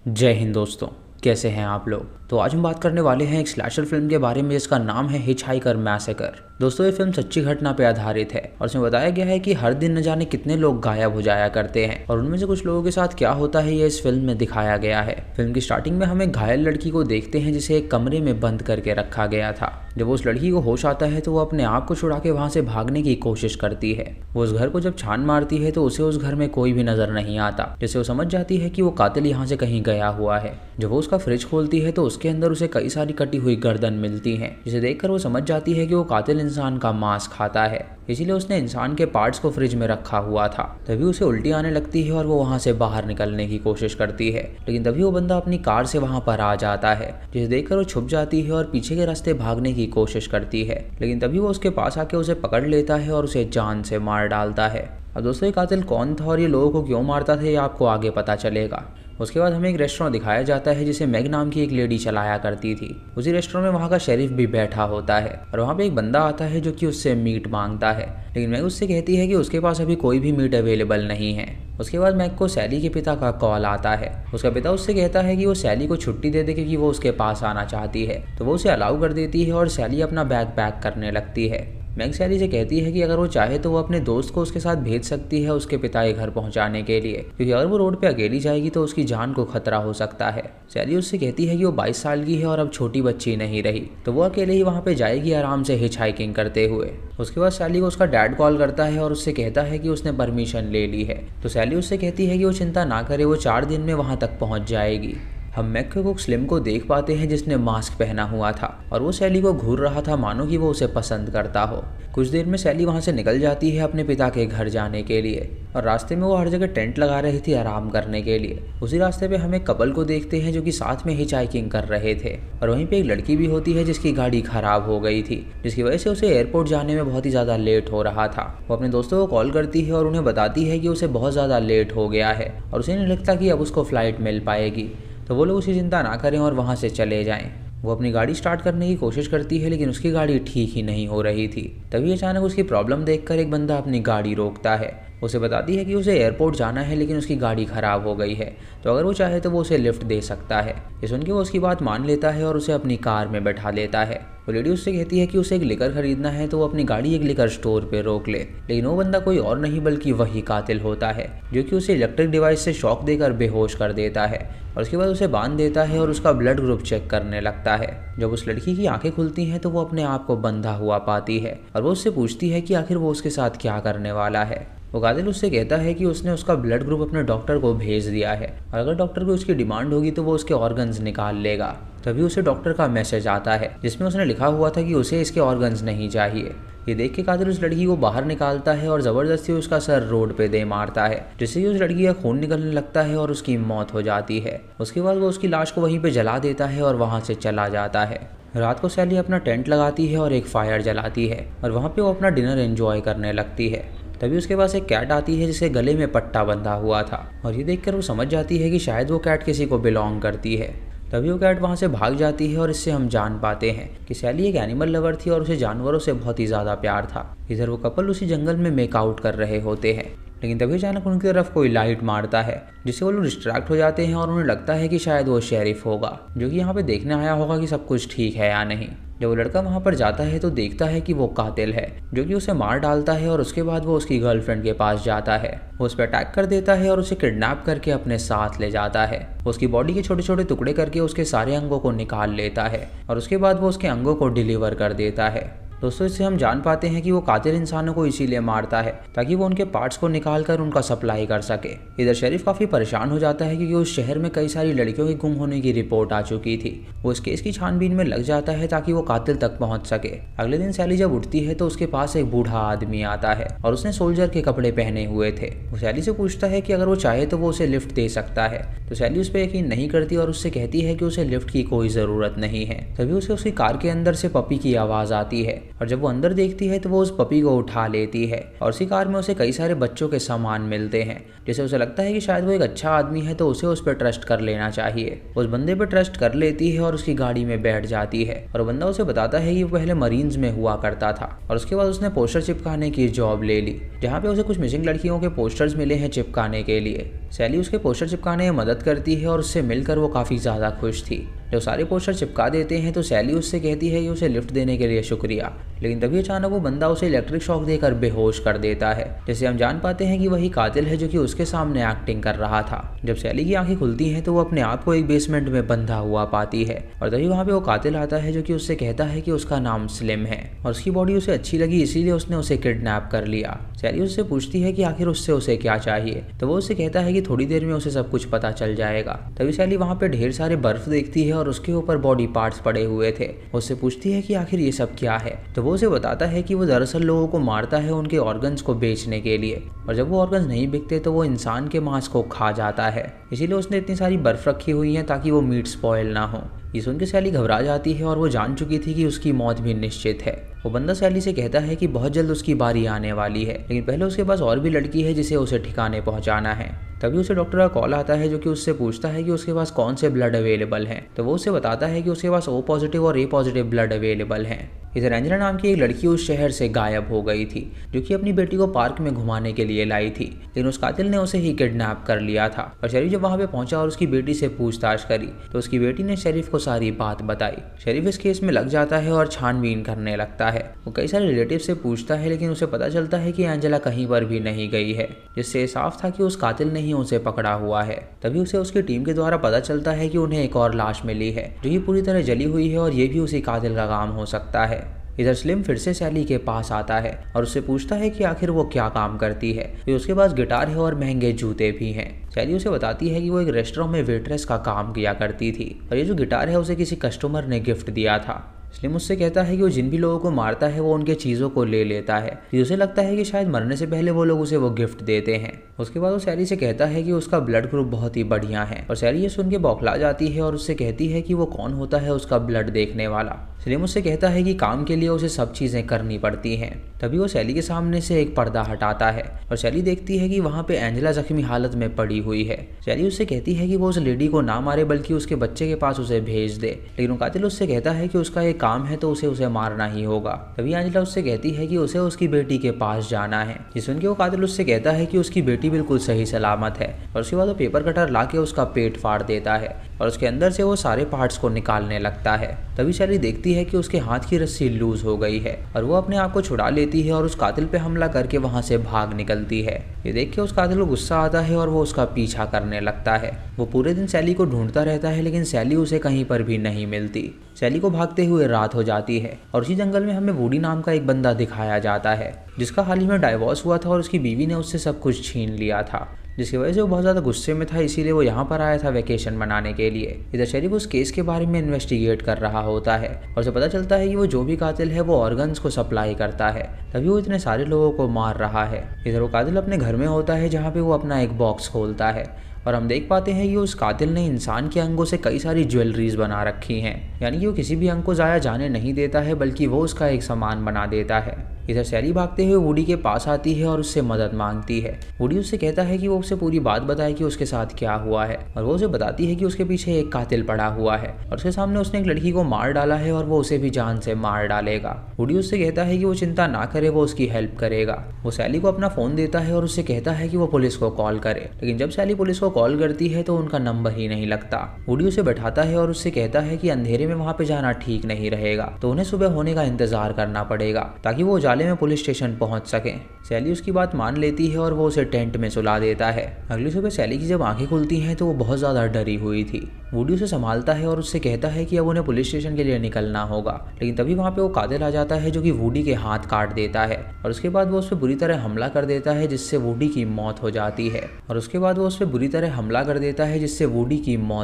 जय हिंद दोस्तों। कैसे हैं आप लोग। तो आज हम बात करने वाले हैं एक स्लैशर फिल्म के बारे में जिसका नाम है हिचहाइकर मैसेकर। दोस्तों ये फिल्म सच्ची घटना पर आधारित है और इसमें बताया गया है कि हर दिन न जाने कितने लोग गायब हो जाया करते हैं और उनमें से कुछ लोगों के साथ क्या होता है ये इस फिल्म में दिखाया गया है। फिल्म की स्टार्टिंग में हम एक घायल लड़की को देखते हैं जिसे एक कमरे में बंद करके रखा गया था। जब उस लड़की को होश आता है तो वो अपने आप को छुड़ा के वहां से भागने की कोशिश करती है। वो उस घर को जब छान मारती है तो उसे उस घर में कोई भी नजर नहीं आता, जिससे वो समझ जाती है कि वो कातिल यहाँ से कहीं गया हुआ है। जब वो उसका फ्रिज खोलती है तो उसके अंदर उसे कई सारी कटी हुई गर्दन मिलती हैं, जिसे देखकर वो समझ जाती है कि वो कातिल इंसान का मांस खाता है, इसीलिए उसने इंसान के पार्ट्स को फ्रिज में रखा हुआ था। तभी उसे उल्टी आने लगती है और वो वहां से बाहर निकलने की कोशिश करती है, लेकिन तभी वो बंदा अपनी कार से वहां पर आ जाता है, जिसे देखकर वो छुप जाती है और पीछे के रास्ते भागने की कोशिश करती है। लेकिन तभी वो उसके पास आके उसे पकड़ लेता है और उसे जान से मार डालता है। अब दोस्तों ये कातिल कौन था और ये लोगों को क्यों मारता था ये आपको आगे पता चलेगा। उसके बाद हमें एक रेस्टोरेंट दिखाया जाता है जिसे मैग नाम की एक लेडी चलाया करती थी। उसी रेस्टोरेंट में वहाँ का शेरिफ भी बैठा होता है और वहाँ पे एक बंदा आता है जो कि उससे मीट मांगता है, लेकिन मैग उससे कहती है कि उसके पास अभी कोई भी मीट अवेलेबल नहीं है। उसके बाद मैग को सैली के पिता का कॉल आता है। उसका पिता उससे कहता है कि वो सैली को छुट्टी दे दे क्योंकि वो उसके पास आना चाहती है, तो वो उसे अलाउ कर देती है और सैली अपना बैग पैक करने लगती है। मैग सैली से कहती है कि अगर वो चाहे तो वो अपने दोस्त को उसके साथ भेज सकती है उसके पिता के घर पहुंचाने के लिए, क्योंकि अगर वो रोड पे अकेली जाएगी तो उसकी जान को खतरा हो सकता है। सैली उससे कहती है कि वो 22 साल की है और अब छोटी बच्ची नहीं रही, तो वो अकेले ही वहां पे जाएगी आराम से हिच हाइकिंग करते हुए। उसके बाद सैली को उसका डैड कॉल करता है और उससे कहता है कि उसने परमिशन ले ली है, तो सैली उससे कहती है कि वो चिंता ना करे, वो 4 दिन में वहां तक पहुंच जाएगी। हम मैग के कुक स्लिम को देख पाते हैं जिसने मास्क पहना हुआ था और वो सैली को घूर रहा था मानो कि वो उसे पसंद करता हो। कुछ देर में सैली वहां से निकल जाती है अपने पिता के घर जाने के लिए और रास्ते में वो हर जगह टेंट लगा रही थी आराम करने के लिए। उसी रास्ते पे हम एक कपल को देखते हैं जो कि साथ में हिच हाइकिंग कर रहे थे और वहीं पे एक लड़की भी होती है जिसकी गाड़ी खराब हो गई थी, जिसकी वजह से उसे एयरपोर्ट जाने में बहुत ही ज़्यादा लेट हो रहा था। वो अपने दोस्तों को कॉल करती है और उन्हें बताती है कि उसे बहुत ज़्यादा लेट हो गया है और उसे नहीं लगता कि अब उसको फ्लाइट मिल पाएगी, तो वो लोग उसे चिंता ना करें और वहाँ से चले जाएं। वो अपनी गाड़ी स्टार्ट करने की कोशिश करती है लेकिन उसकी गाड़ी ठीक ही नहीं हो रही थी। तभी अचानक उसकी प्रॉब्लम देखकर एक बंदा अपनी गाड़ी रोकता है। उसे बताती है कि उसे एयरपोर्ट जाना है लेकिन उसकी गाड़ी ख़राब हो गई है, तो अगर वो चाहे तो वो उसे लिफ्ट दे सकता है। ये सुन के वो उसकी बात मान लेता है और उसे अपनी कार में बैठा लेता है। वो लेडी उससे कहती है कि उसे एक लिकर खरीदना है तो वो अपनी गाड़ी एक लिकर स्टोर पे रोक ले, लेकिन वो बंदा कोई और नहीं बल्कि वही कातिल होता है जो कि उसे इलेक्ट्रिक डिवाइस से शॉक देकर बेहोश कर देता है और उसके बाद उसे बांध देता है और उसका ब्लड ग्रुप चेक करने लगता है। जब उस लड़की की आंखें खुलती हैं तो वो अपने आप को बंधा हुआ पाती है और वो उससे पूछती है कि आखिर वो उसके साथ क्या करने वाला है। वो कातिल उससे कहता है कि उसने उसका ब्लड ग्रुप अपने डॉक्टर को भेज दिया है और अगर डॉक्टर को उसकी डिमांड होगी तो वो उसके ऑर्गन्स निकाल लेगा। तभी उसे डॉक्टर का मैसेज आता है जिसमें उसने लिखा हुआ था कि उसे इसके ऑर्गन्स नहीं चाहिए। ये देख के कातिल उस लड़की को बाहर निकालता है और ज़बरदस्ती उसका सर रोड पे दे मारता है, जिससे उस लड़की का खून निकलने लगता है और उसकी मौत हो जाती है। उसके बाद वो उसकी लाश को वहीं पे जला देता है और वहाँ से चला जाता है। रात को सैली अपना टेंट लगाती है और एक फायर जलाती है और वहाँ पे वो अपना डिनर एंजॉय करने लगती है। तभी उसके पास एक कैट आती है जिसके गले में पट्टा बंधा हुआ था और ये देखकर वो समझ जाती है कि शायद वो कैट किसी को बिलोंग करती है। तभी वो कैट वहाँ से भाग जाती है और इससे हम जान पाते हैं कि सैली एक एनिमल लवर थी और उसे जानवरों से बहुत ही ज़्यादा प्यार था। इधर वो कपल उसी जंगल में मेकआउट कर रहे होते हैं, लेकिन तभी अचानक उनकी तरफ कोई लाइट मारता है जिससे वो लोग डिस्ट्रैक्ट हो जाते हैं और उन्हें लगता है कि शायद वो शेरिफ होगा जो कि यहाँ पे देखने आया होगा कि सब कुछ ठीक है या नहीं। जब वो लड़का वहाँ पर जाता है तो देखता है कि वो कातिल है जो कि उसे मार डालता है और उसके बाद वो उसकी गर्लफ्रेंड के पास जाता है। वो उस पर अटैक कर देता है और उसे किडनैप करके अपने साथ ले जाता है। उसकी बॉडी के छोटे छोटे टुकड़े करके उसके सारे अंगों को निकाल लेता है और उसके बाद वो उसके अंगों को डिलीवर कर देता है। दोस्तों इससे हम जान पाते हैं कि वो कातिल इंसानों को इसीलिए मारता है ताकि वो उनके पार्ट्स को निकाल कर उनका सप्लाई कर सके। इधर शेरिफ काफ़ी परेशान हो जाता है क्योंकि उस शहर में कई सारी लड़कियों के गुम होने की रिपोर्ट आ चुकी थी। वो इस केस की छानबीन में लग जाता है ताकि वो कातिल तक पहुंच सके। अगले दिन सैली जब उठती है तो उसके पास एक बूढ़ा आदमी आता है और उसने सोल्जर के कपड़े पहने हुए थे। वो सैली से पूछता है कि अगर वो चाहे तो वो उसे लिफ्ट दे सकता है, तो सैली उस पर यकीन नहीं करती और उससे कहती है कि उसे लिफ्ट की कोई ज़रूरत नहीं है। तभी उसे उसकी कार के अंदर से पपी की आवाज़ आती है और जब वो अंदर देखती है तो वो उस पपी को उठा लेती है और उसी कार में उसे कई सारे बच्चों के सामान मिलते हैं। जैसे उसे लगता है कि शायद वो एक अच्छा आदमी है तो उसे उस पर ट्रस्ट कर लेना चाहिए। उस बंदे पर ट्रस्ट कर लेती है और उसकी गाड़ी में बैठ जाती है और बंदा उसे बताता है कि वो पहले मरीन्स में हुआ करता था और उसके बाद उसने पोस्टर चिपकाने की जॉब ले ली, जहाँ पे उसे कुछ मिसिंग लड़कियों के पोस्टर्स मिले हैं चिपकाने के लिए। सैली उसके पोस्टर चिपकाने में मदद करती है और उससे मिलकर वो काफ़ी ज़्यादा खुश थी। जब सारे पोस्टर चिपका देते हैं तो सैली उससे कहती है कि उसे लिफ्ट देने के लिए शुक्रिया, लेकिन तभी अचानक वो बंदा उसे इलेक्ट्रिक शॉक देकर बेहोश कर देता है। जैसे हम जान पाते हैं कि वही कातिल है जो कि उसके सामने एक्टिंग कर रहा था। जब सैली की आंखें खुलती हैं तो वो अपने आप को एक बेसमेंट में बंधा हुआ पाती है और तभी वहाँ पे वो कातिल आता है जो कि उससे कहता है कि उसका नाम स्लिम है और उसकी बॉडी उसे अच्छी लगी, इसीलिए उसने उसे किडनैप कर लिया। सैली उससे पूछती है कि आखिर उससे उसे क्या चाहिए, तो वो उससे कहता है कि थोड़ी देर में उसे सब कुछ पता चल जाएगा। तभी सैली वहाँ पे ढेर सारे बर्फ देखती है और उसके ऊपर बॉडी पार्ट्स पड़े हुए थे। उससे पूछती है कि आखिर ये सब क्या है, तो वो उसे बताता है कि वो दरअसल लोगों को मारता है उनके ऑर्गन्स को बेचने के लिए, और जब वो ऑर्गन्स नहीं बिकते तो वो इंसान के मांस को खा जाता है। इसीलिए उसने इतनी सारी बर्फ रखी हुई है ताकि वो मीट स्पॉइल ना हो। ये सुन के सैली घबरा जाती है और वो जान चुकी थी कि उसकी मौत भी निश्चित है। वो बंदा सैली से कहता है कि बहुत जल्द उसकी बारी आने वाली है, लेकिन पहले उसके पास और भी लड़की है जिसे उसे ठिकाने पहुंचाना है। तभी उसे डॉक्टर का कॉल आता है जो कि उससे पूछता है कि उसके पास कौन से ब्लड अवेलेबल हैं। तो वो उसे बताता है कि उसके पास O पॉजिटिव और A पॉजिटिव ब्लड अवेलेबल हैं। इधर एंजेला नाम की एक लड़की उस शहर से गायब हो गई थी जो कि अपनी बेटी को पार्क में घुमाने के लिए लाई थी, लेकिन उस कातिल ने उसे ही किडनैप कर लिया था। और शरीफ जब वहाँ पे पहुंचा और उसकी बेटी से पूछताछ करी तो उसकी बेटी ने शरीफ को सारी बात बताई। शरीफ इस केस में लग जाता है और छानबीन करने लगता है। वो कई सारे रिलेटिव से पूछता है लेकिन उसे पता चलता है कि एंजेला कहीं पर भी नहीं गई है, जिससे साफ था कि उस कातिल ने ही उसे पकड़ा हुआ है। तभी उसे उसकी टीम के द्वारा पता चलता है कि उन्हें एक और लाश मिली है जो कि पूरी तरह जली हुई है और ये भी उसी कातिल का काम हो सकता है। इधर स्लिम फिर से सैली के पास आता है और उससे पूछता है कि आखिर वो क्या काम करती है। फिर उसके पास गिटार है और महंगे जूते भी हैं। सैली उसे बताती है कि वो एक रेस्टोरेंट में वेट्रेस का काम किया करती थी और ये जो गिटार है उसे किसी कस्टमर ने गिफ्ट दिया था। स्लिम उससे कहता है कि वो जिन भी लोगों को मारता है वो उनके चीज़ों को ले लेता है। फिर उसे लगता है कि शायद मरने से पहले वो लोग उसे वो गिफ्ट देते हैं। उसके बाद वो सैली से कहता है कि उसका ब्लड ग्रुप बहुत ही बढ़िया है और सैली ये सुन के बौखला जाती है और उससे कहती है कि वो कौन होता है उसका ब्लड देखने वाला। स्लिम उससे कहता है कि काम के लिए उसे सब चीज़ें करनी पड़ती हैं। तभी वो सैली के सामने से एक पर्दा हटाता है और सैली देखती है कि वहाँ पे एंजेला जख्मी हालत में पड़ी हुई है। सैली उससे कहती है कि वो उस लेडी को ना मारे बल्कि उसके बच्चे के पास उसे भेज दे, लेकिन कातिल उससे कहता है कि उसका एक काम है तो उसे मारना ही होगा। तभी एंजेला उससे कहती है कि उसे उसकी बेटी के पास जाना है। ये सुन के वो कातिल उससे कहता है कि उसकी बेटी बिल्कुल सही सलामत है और उसके बाद वो पेपर कटर ला के उसका पेट फाड़ देता है और उसके अंदर से वो सारे पार्ट्स को निकालने लगता है। तभी सैली देखती है कि उसके हाथ की रस्सी लूज हो गई है और वो अपने आप को छुड़ा लेती है और उस कातिल पे हमला करके वहां से भाग निकलती है। ये देख के उस कातिल को गुस्सा आता है और वो उसका पीछा करने लगता है। वो पूरे दिन सैली को ढूंढता रहता है लेकिन सैली उसे कहीं पर भी नहीं मिलती। सैली को भागते हुए रात हो जाती है और उसी जंगल में हमें वुडी नाम का एक बंदा दिखाया जाता है जिसका हाल ही में डाइवोर्स हुआ था और उसकी बीवी ने उससे सब कुछ छीन लिया था, जिसकी वजह से वो बहुत ज़्यादा गुस्से में था। इसीलिए वो यहाँ पर आया था वेकेशन मनाने के लिए। इधर शरीफ उस केस के बारे में इन्वेस्टिगेट कर रहा होता है और उसे पता चलता है कि वो जो भी कातिल है वो ऑर्गन्स को सप्लाई करता है, तभी वो इतने सारे लोगों को मार रहा है। इधर वो कातिल अपने घर में होता है जहाँ पे वो अपना एक बॉक्स खोलता है और हम देख पाते हैं कि उस कातिल ने इंसान के अंगों से कई सारी ज्वेलरीज बना रखी हैं, यानी कि वो किसी भी अंग को ज़ाया जाने नहीं देता है बल्कि वो उसका एक सामान बना देता है। इधर सैली भागते हुए वुडी के पास आती है और उससे मदद मांगती है। वुडी उससे कहता है कि वो उसे पूरी बात बताए कि उसके साथ क्या हुआ है और वो उसे बताती है कि उसके पीछे एक कातिल पड़ा हुआ है और उसके सामने उसने एक लड़की को मार डाला है और वो उसे भी जान से मार डालेगा। वुडी उससे कहता है कि वो चिंता ना करे, वो उसकी हेल्प करेगा। वो सैली को अपना फ़ोन देता है और उससे कहता है कि वो पुलिस को कॉल करे, लेकिन जब सैली पुलिस को कॉल करती है तो उनका नंबर ही नहीं लगता। वुडी उसे बैठाता है और उससे कहता है कि अंधेरे में वहाँ पे जाना ठीक नहीं रहेगा, तो उन्हें सुबह होने का इंतजार करना पड़ेगा ताकि वो उजाले में पुलिस स्टेशन पहुंच सके। सैली उसकी बात मान लेती है और वो उसे टेंट में सुला देता है। अगली सुबह सैली की जब आंखें खुलती हैं तो वो बहुत ज़्यादा डरी हुई थी। वुडी उसे संभालता है और उससे कहता है कि अब उन्हें पुलिस स्टेशन के लिए निकलना होगा, लेकिन तभी वहाँ पे वो कातिल आ जाता है जो कि वुडी के हाथ काट देता है और उसके बाद वो उस पर बुरी तरह हमला कर देता है जिससे वुडी की मौत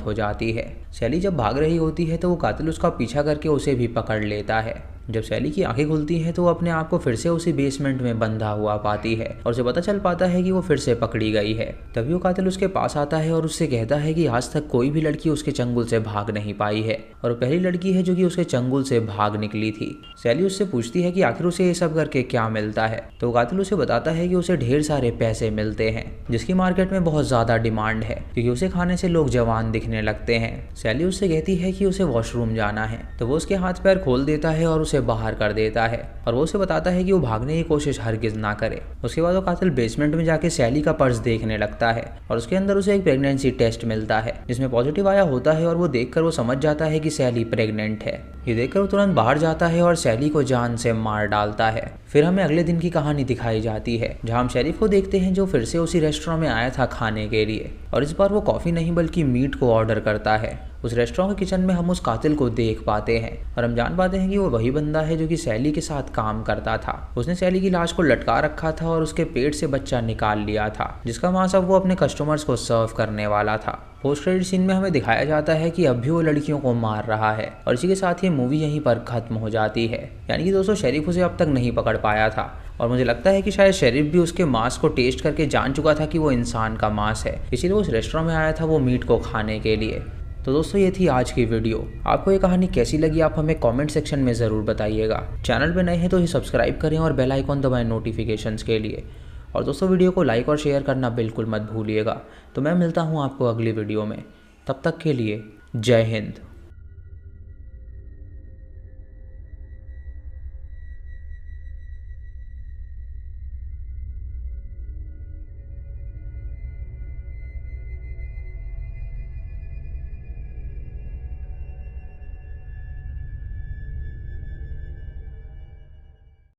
हो जाती है। सैली जब भाग रही होती है तो वो कातिल उसका पीछा करके उसे भी पकड़ लेता है जब सैली की आंखें खुलती हैं तो वो अपने आप को फिर से उसी बेसमेंट में बंधा हुआ पाती है और उसे पता चल पाता है कि वो फिर से पकड़ी गई है। तभी वो कातिल उसके पास आता है और उससे कहता है कि आज तक कोई भी लड़की उसके चंगुल से भाग नहीं पाई है और पहली लड़की है जो कि उसके चंगुल से भाग निकली थी। सैली उससे पूछती है कि आखिर उसे ये सब करके क्या मिलता है, तो कातिल उसे बताता है कि उसे ढेर सारे पैसे मिलते हैं जिसकी मार्केट में बहुत ज्यादा डिमांड है क्योंकि उसे खाने से लोग जवान दिखने लगते हैं। सैली उससे कहती है कि उसे वॉशरूम जाना है, तो वो उसके हाथ पैर खोल देता है और उसे बाहर कर देता है और वो उसे बताता है कि वो भागने की कोशिश हरगिज ना करे। उसके बाद वो कातिल बेसमेंट में जाके सैली का पर्स देखने लगता है और उसके अंदर उसे एक प्रेगनेंसी टेस्ट मिलता है जिसमें पॉजिटिव आया होता है और वो देखकर वो समझ जाता है कि सैली प्रेग्नेंट है। ये देखकर वो तुरंत बाहर जाता है और सैली को जान से मार डालता है। फिर हमें अगले दिन की कहानी दिखाई जाती है जहां हम शेरिफ को देखते हैं जो फिर से उसी रेस्टोरेंट में आया था खाने के लिए और इस बार वो कॉफी नहीं बल्कि मीट को ऑर्डर करता है। उस रेस्टोरेंट के किचन में हम उस कातिल को देख पाते हैं और हम जान पाते हैं कि वो वही बंदा है जो कि सैली के साथ काम करता था। उसने सैली की लाश को लटका रखा था और उसके पेट से बच्चा निकाल लिया था जिसका मांस अब वो अपने कस्टमर्स को सर्व करने वाला था। पोस्ट क्रेडिट सीन में हमें दिखाया जाता है कि अब भी वो लड़कियों को मार रहा है और इसी के साथ ये मूवी यहीं पर खत्म हो जाती है। यानी कि दोस्तों शेरिफ उसे अब तक नहीं पकड़ पाया था और मुझे लगता है कि शायद शेरिफ भी उसके मांस को टेस्ट करके जान चुका था कि वो इंसान का मांस है, इसीलिए उस रेस्टोरेंट में आया था वो मीट को खाने के लिए। तो दोस्तों ये थी आज की वीडियो। आपको ये कहानी कैसी लगी आप हमें कमेंट सेक्शन में ज़रूर बताइएगा। चैनल पे नए हैं तो इसे सब्सक्राइब करें और बेल आइकॉन दबाएं नोटिफिकेशंस के लिए। और दोस्तों वीडियो को लाइक और शेयर करना बिल्कुल मत भूलिएगा। तो मैं मिलता हूँ आपको अगली वीडियो में, तब तक के लिए जय हिंद।